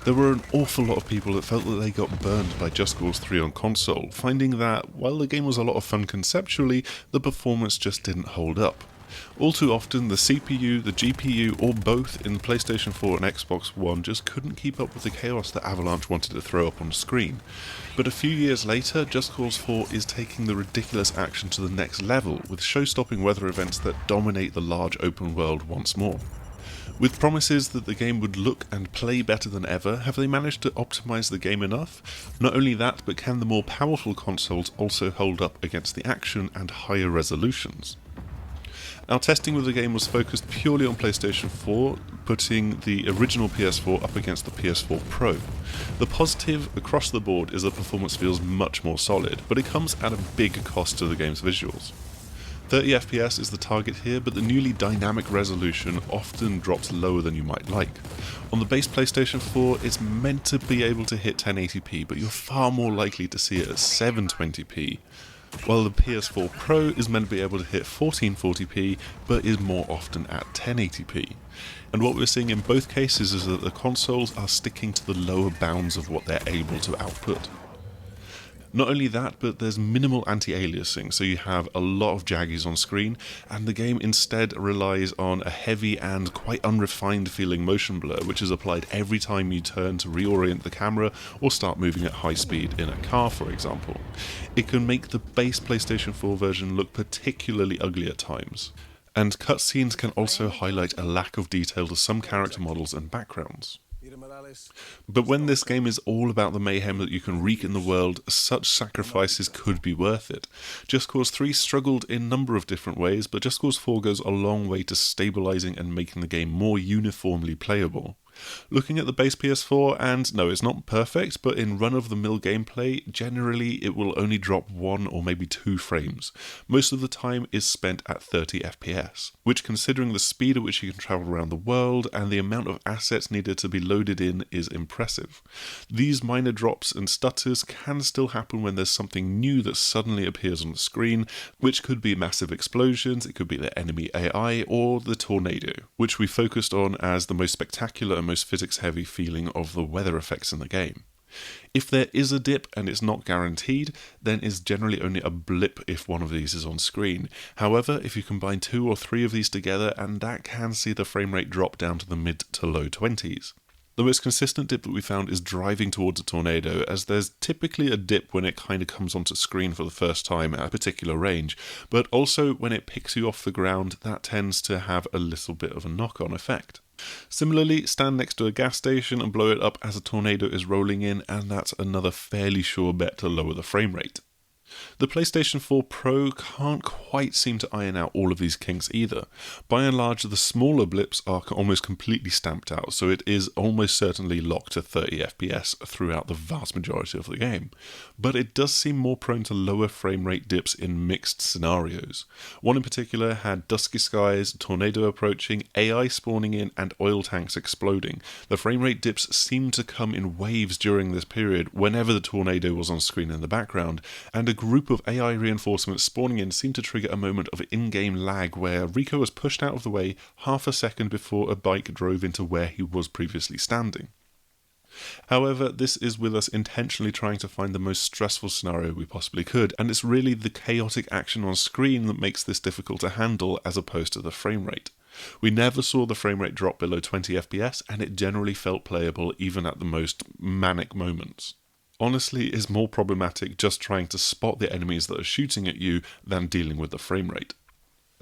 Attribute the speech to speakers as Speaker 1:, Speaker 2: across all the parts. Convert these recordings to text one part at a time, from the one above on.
Speaker 1: There were an awful lot of people that felt that they got burned by Just Cause 3 on console, finding that, while the game was a lot of fun conceptually, the performance just didn't hold up. All too often, the CPU, the GPU, or both in the PlayStation 4 and Xbox One just couldn't keep up with the chaos that Avalanche wanted to throw up on screen. But a few years later, Just Cause 4 is taking the ridiculous action to the next level, with show-stopping weather events that dominate the large open world once more. With promises that the game would look and play better than ever, have they managed to optimise the game enough? Not only that, but can the more powerful consoles also hold up against the action and higher resolutions? Our testing with the game was focused purely on PlayStation 4, putting the original PS4 up against the PS4 Pro. The positive across the board is that performance feels much more solid, but it comes at a big cost to the game's visuals. 30 FPS is the target here, but the newly dynamic resolution often drops lower than you might like. On the base PlayStation 4, it's meant to be able to hit 1080p, but you're far more likely to see it at 720p, while the PS4 Pro is meant to be able to hit 1440p, but is more often at 1080p. And what we're seeing in both cases is that the consoles are sticking to the lower bounds of what they're able to output. Not only that, but there's minimal anti-aliasing, so you have a lot of jaggies on screen, and the game instead relies on a heavy and quite unrefined feeling motion blur, which is applied every time you turn to reorient the camera or start moving at high speed in a car, for example. It can make the base PlayStation 4 version look particularly ugly at times, and cutscenes can also highlight a lack of detail to some character models and backgrounds. But when this game is all about the mayhem that you can wreak in the world, such sacrifices could be worth it. Just Cause 3 struggled in a number of different ways, but Just Cause 4 goes a long way to stabilising and making the game more uniformly playable. Looking at the base PS4, and no, it's not perfect, but in run-of-the-mill gameplay, generally it will only drop 1 or maybe 2 frames. Most of the time is spent at 30 FPS, which, considering the speed at which you can travel around the world and the amount of assets needed to be loaded in, is impressive. These minor drops and stutters can still happen when there's something new that suddenly appears on the screen, which could be massive explosions, it could be the enemy AI, or the tornado, which we focused on as the most spectacular and most physics-heavy feeling of the weather effects in the game. If there is a dip and it's not guaranteed, then it's generally only a blip if one of these is on screen. However, if you combine 2 or 3 of these together, and that can see the frame rate drop down to the mid to low 20s. The most consistent dip that we found is driving towards a tornado, as there's typically a dip when it kind of comes onto screen for the first time at a particular range, but also when it picks you off the ground, that tends to have a little bit of a knock-on effect. Similarly, stand next to a gas station and blow it up as a tornado is rolling in, and that's another fairly sure bet to lower the frame rate. The PlayStation 4 Pro can't quite seem to iron out all of these kinks either. By and large, the smaller blips are almost completely stamped out, so it is almost certainly locked to 30 FPS throughout the vast majority of the game. But it does seem more prone to lower frame rate dips in mixed scenarios. One in particular had dusky skies, tornado approaching, AI spawning in, and oil tanks exploding. The frame rate dips seemed to come in waves during this period whenever the tornado was on screen in the background, and a group of AI reinforcements spawning in seemed to trigger a moment of in-game lag where Rico was pushed out of the way half a second before a bike drove into where he was previously standing. However, this is with us intentionally trying to find the most stressful scenario we possibly could, and it's really the chaotic action on screen that makes this difficult to handle as opposed to the frame rate. We never saw the frame rate drop below 20 FPS, and it generally felt playable even at the most manic moments. Honestly, it's more problematic just trying to spot the enemies that are shooting at you than dealing with the frame rate.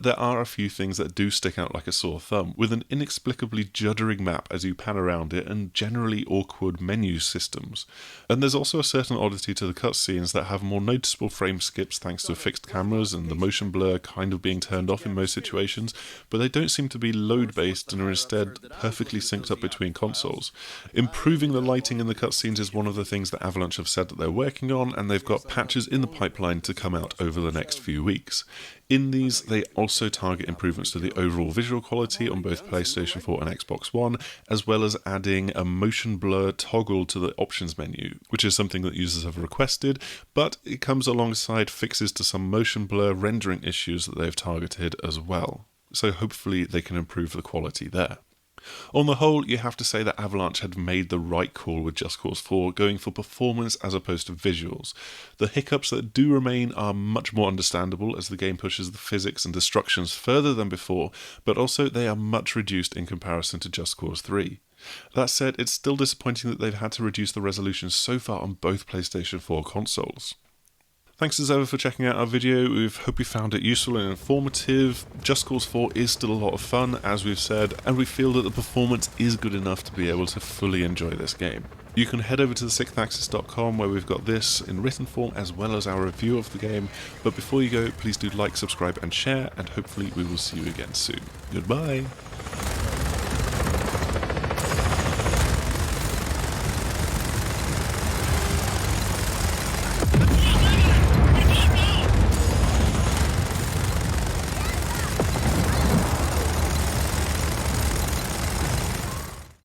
Speaker 1: There are a few things that do stick out like a sore thumb, with an inexplicably juddering map as you pan around it and generally awkward menu systems. And there's also a certain oddity to the cutscenes that have more noticeable frame skips thanks to fixed cameras and the motion blur kind of being turned off in most situations, but they don't seem to be load-based and are instead perfectly synced up between consoles. Improving the lighting in the cutscenes is one of the things that Avalanche have said that they're working on, and they've got patches in the pipeline to come out over the next few weeks. In these, they also target improvements to the overall visual quality on both PlayStation 4 and Xbox One, as well as adding a motion blur toggle to the options menu, which is something that users have requested, but it comes alongside fixes to some motion blur rendering issues that they've targeted as well. So hopefully they can improve the quality there. On the whole, you have to say that Avalanche had made the right call with Just Cause 4, going for performance as opposed to visuals. The hiccups that do remain are much more understandable as the game pushes the physics and destructions further than before, but also they are much reduced in comparison to Just Cause 3. That said, it's still disappointing that they've had to reduce the resolution so far on both PlayStation 4 consoles. Thanks as ever for checking out our video. We hope you found it useful and informative. Just Cause 4 is still a lot of fun, as we've said, and we feel that the performance is good enough to be able to fully enjoy this game. You can head over to thesixthaxis.com where we've got this in written form as well as our review of the game, but before you go, please do like, subscribe and share, and hopefully we will see you again soon. Goodbye!